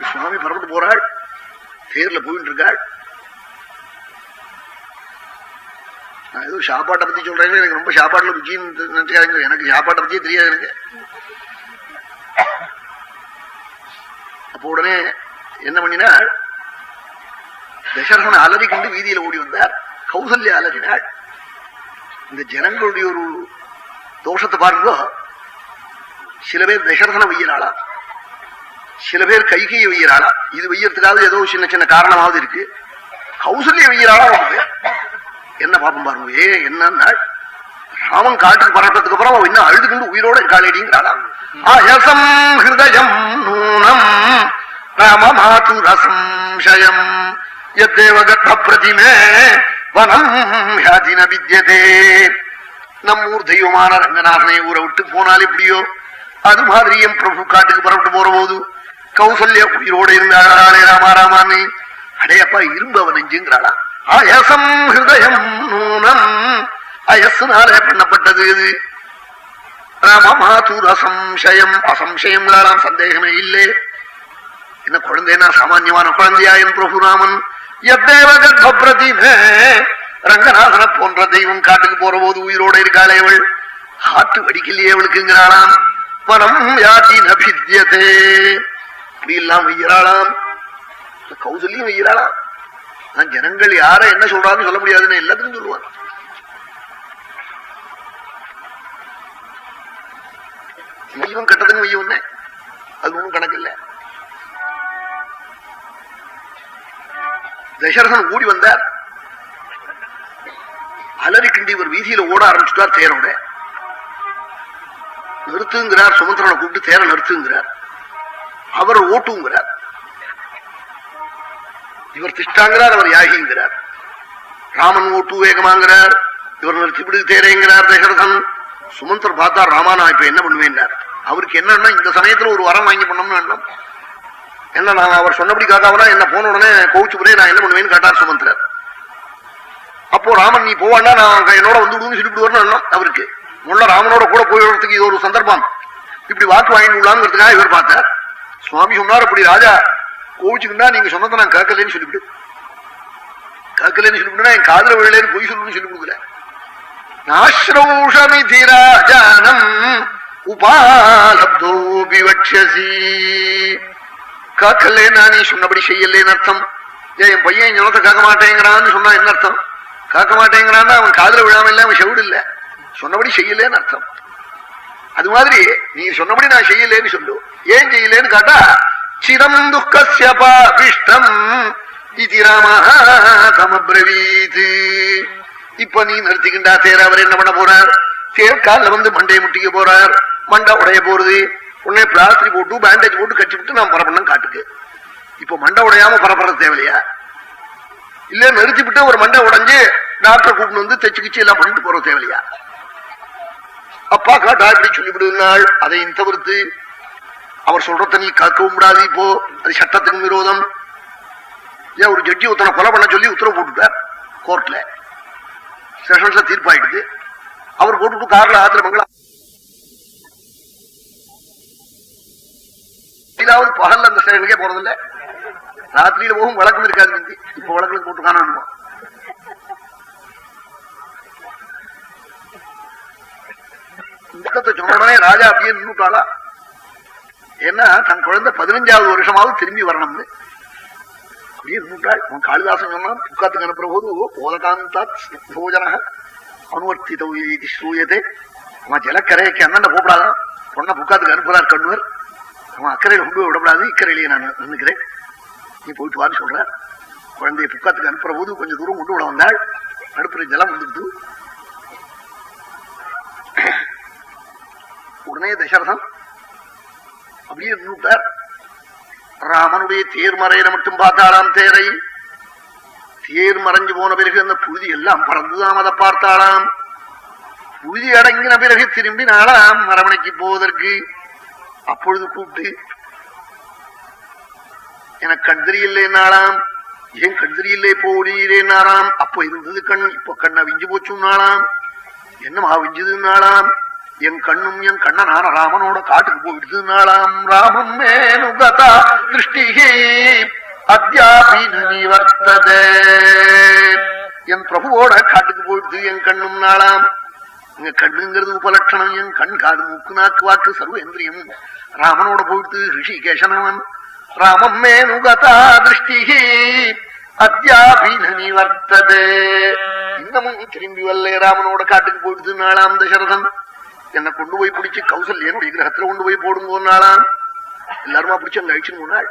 சுவாமி புறப்பட்டு போறாள், தேர்ல போயிட்டு இருக்காள். நான் ஏதோ சாப்பாட்டை பத்தி சொல்றேன், எனக்கு ரொம்ப சாப்பாட்டுல ருச்சின்னு நினைச்சாங்க. எனக்கு சாப்பாட்டை பத்தியே தெரியாது எனக்கு. அப்போ உடனே என்ன பண்ணினாள், தசரதனை அலறி கொண்டு வீதியில ஓடி வந்தார். கௌசல்யா அலறினாள். இந்த ஜனங்களுடைய ஒரு தோஷத்தை பாருங்க, சில பேர் தசரதனை வெய்யறாளா, சில பேர் கைகையை வெய்யறாளா. இது வெய்யறதுக்காக ஏதோ சின்ன சின்ன காரணமாவது இருக்கு. கௌசல்ய வெய்யறாளா என்ன பாப்பம் பாருங்க. என்னன்னா ராமன் காட்டுக்கு பறக்கிறதுக்கு அப்புறம் அவன் இன்னும் அழுதுகிட்டு உயிரோட இருக்காளேடிங்கிறாளா. ஆயசம் ஹிருதயம் நூனம் ராமமாது ரசம்சயம் யத்தேவகர்ப்ப பிரதிமே வனம் யாதின வித்யதே. நம்மூர் தெய்வமான ரங்கநாதனை ஊரை விட்டு போனால் எப்படியோ அது மாதிரி என் பிரபு காட்டுக்கு புறப்பட்டு போற போது கௌசல்யா உயிரோடு இருந்தாளே ராமாராமான்னு. அடையப்பா இரும்பு அவன் நெஞ்சுங்கிறாளா. அயசம் ஹிருதயம் நூனம், அயசுனாலே பண்ணப்பட்டது இது. ராமமாது அசம்சயம், அசம்சயங்களாம் சந்தேகமே இல்லை. என்ன குழந்தைனா சாமான்யமான குழந்தையா என் பிரபு ராமன். எத்தேவ கர்ப்ப பிரதிமே, ரங்கநாதன போன்ற தெய்வம் காட்டுக்கு போற போது உயிரோட இருக்காளே அவள், காட்டு வடிக்கலையே அவளுக்குங்கிறாளாம். பணம் யாத்தி நபித்யதே, இப்படி எல்லாம் வெய்யறாளாம். கௌசல்யம் வெய்யறாளாம். நான் ஜனங்கள் யார என்ன சொல்றான்னு சொல்ல முடியாதுன்னு எல்லாத்துக்கும் சொல்லுவாங்க. தெய்வம் கட்டதுன்னு வெய்ய ஒண்ணே, அது ஒன்றும் கணக்கு இல்லை. தசரதன் ஓடி வந்தார். அலறிக்கிண்டி ஒரு வீதியில ஓட ஆரம்பிச்சுட்டார் தேரோட. நிறுத்துங்கிறார், சுமந்திரனை கூப்பிட்டு தேரை நிறுத்துங்கிறார். அவர் ஓட்டுங்கிறார். இவர் திஷ்டாங்கிறார், அவர் யாகிங்கிறார். ராமன் ஓட்டு வேகமாங்கிறார், இவர் நிறுத்திவிடு தேரேங்கிறார் தசரதன். சுமந்தர் பார்த்தார், ராமா நான் இப்ப என்ன பண்ணுவேன்னார். அவருக்கு என்னன்னா இந்த சமயத்துல ஒரு வரம் வாங்கி பண்ணோம்னு எண்ணம். என்ன நான் அவர் சொன்னபடி காக்காவனா என்ன போன உடனே கோவிச்சு போறே நான் என்ன பண்ணுவேன்னு கேட்டார் சுமந்திரர். அப்போ ராமன் நீ போவாண்டா நான் என்னோட வந்து விடுன்னு சொல்லிவிடுவார்னு எண்ணம் அவருக்கு. முள்ள ராமனோட கூட போயிடுறதுக்கு இது ஒரு சந்தர்ப்பம், இப்படி வாக்கு வாங்கி விடலாங்கிறதுக்காக இவர் பார்த்தார். சுவாமி சொன்னார், அப்படி ராஜா கோவிச்சுக்கிட்டா நீங்க சொன்னதை நான் கேட்கலன்னு சொல்லிவிடு. கேட்கலன்னு சொல்லிவிடுனா என் காதல விழலேன்னு பொய் சொல்லணும்னு சொல்லி கொடுக்கல. நாஸ்ரௌஷமிதி ராஜானம் உபாலப்தோபி வக்ஷசி. காக்கலேன்னா நீ சொன்னபடி செய்யலேன்னு அர்த்தம். என் பையன் ஞானத்தை காக்க மாட்டேங்கிறான்னு சொன்னா என்ன அர்த்தம்? காக்க மாட்டேங்கிறான்னா அவன் காதல விழாம இல்ல, அவன் செவிடு இல்ல, சொன்னபடி செய்யலேன்னு அர்த்தம். அது மாதிரி நீ சொன்னபடி நான் செய்யலேன்னு சொல்லு. ஏன் செய்யலேன்னு காட்டா சிரம் துக்கம் இது ராமபிரவீத். இப்ப நீ நிறுத்திக்கிண்டா தேர. அவர் என்ன பண்ண போறார்? தேர்கால வந்து மண்டையை முட்டிக்க போறார். மண்டை உடைய போறது. உடனே பிளாஸ்டிக் போட்டு பேண்டேஜ் போட்டு கட்சி விட்டு நான் பரப்பணும் காட்டுக்கு. இப்ப மண்டை உடையாம பரப்புறது தேவையா? இல்ல நிறுத்தி விட்டு ஒரு மண்டை உடைஞ்சு டாக்டரை கூப்பிட்டு வந்து தைச்சு கிச்சு எல்லாம் பண்ணிட்டு போறது தேவையா? அப்பா காட்டா இப்படி சொல்லிவிடுனாள். அதையும் தவிர்த்து அவர் சொல்றத நீ காக்கவும் கூடாது. இப்போ அது சட்டத்துக்கு விரோதம். ஏன் ஒரு ஜட்ஜி ஒருத்தனை கொலை பண்ண சொல்லி உத்தரவு போட்டுட்டார் கோர்ட்ல. செஷன்ஸ்ல தீர்ப்பாயிடுது. அவர் போட்டுட்டு கார்ல ஆத்திர மங்களா பகல்ல அந்த ஸ்டேஷனுக்கே போறதில்ல, ராத்திரியில போகும். வழக்கம் இருக்காது. முந்தி இப்ப வழக்கு போட்டு காணணுமா? இந்த சொன்னே ராஜா அப்படியே நின்றுட்டாளா. ஏன்னா தன் குழந்தை 15வது வருஷமாவது திரும்பி வரணும்னு அப்படியே நின்றுட்டாள். உன் காளிதாசன் சொன்னா புக்காத்துக்கு அனுப்புற போது போதகாந்தா போஜன அனுவர்த்தித ஸ்ரூயதே. அவன் ஜலக்கரைக்கு அண்ணன் போகப்படாதான். பொண்ணை புக்காத்துக்கு அனுப்புறார் கண்ணுவர். அவன் அக்கறையில கொண்டு போய் விடப்படாது, இக்கரையிலேயே நான் நின்னுக்கிறேன், நீ போயிட்டு வான்னு சொல்றார். குழந்தைய புக்காத்துக்கு அனுப்புற போது கொஞ்சம் தூரம் கொண்டு விட வந்தாள். அடுப்புற ஜலம் வந்துடுது. உடனே தசரதன் அப்படியே நின்றுட்டார். ராமனுடைய தேர் மறையில மட்டும் பார்த்தாளாம். தேரை தேர் மறைஞ்சு போன பிறகு அந்த புழுதி எல்லாம் பறந்துதான் அதை பார்த்தாளாம். புழுதி அடங்கின பிறகு திரும்பி நாளாம் அரவணைக்கு போவதற்கு. அப்பொழுது கூப்பிட்டு எனக்கு கண் தெரியலேன்னாளாம். ஏன் கண் தெரியலே போடீரேன்னாராம். அப்ப இருந்தது கண், இப்ப கண்ணை விஞ்சு போச்சுன்னாளாம். என்னமா விஞ்சுதுன்னாளாம். என் கண்ணும் என் கண்ணனான ராமனோட காட்டுக்கு போயிடுதுன்னாளாம். ராமம் மேனுகதா திருஷ்டிகே அத்யாபினவர்த்ததே. என் பிரபுவோட காட்டுக்கு போயிடுது என் கண்ணும் நாளாம். இங்க கண்ணுங்கிறது உபலட்சணம். என் கண் காது மூக்கு நாக்கு வாக்கு சர்வேந்திரியம் ராமனோட போயிடுது. ரிஷிகேசனவன் ராமம் மேனுகதா திருஷ்டி அத்யாபினவர்த்ததே. இன்னமும் திரும்பி வல்லே ராமனோட காட்டுக்கு போயிடுது நாளாம் தசரதன். என்னை கொண்டு போய் பிடிச்சு கௌசல்யனுடைய கிரகத்துல கொண்டு போய் போடுங்க நாளாம். எல்லாருமா பிடிச்சு அங்க அழிச்சுன்னு போனாள்.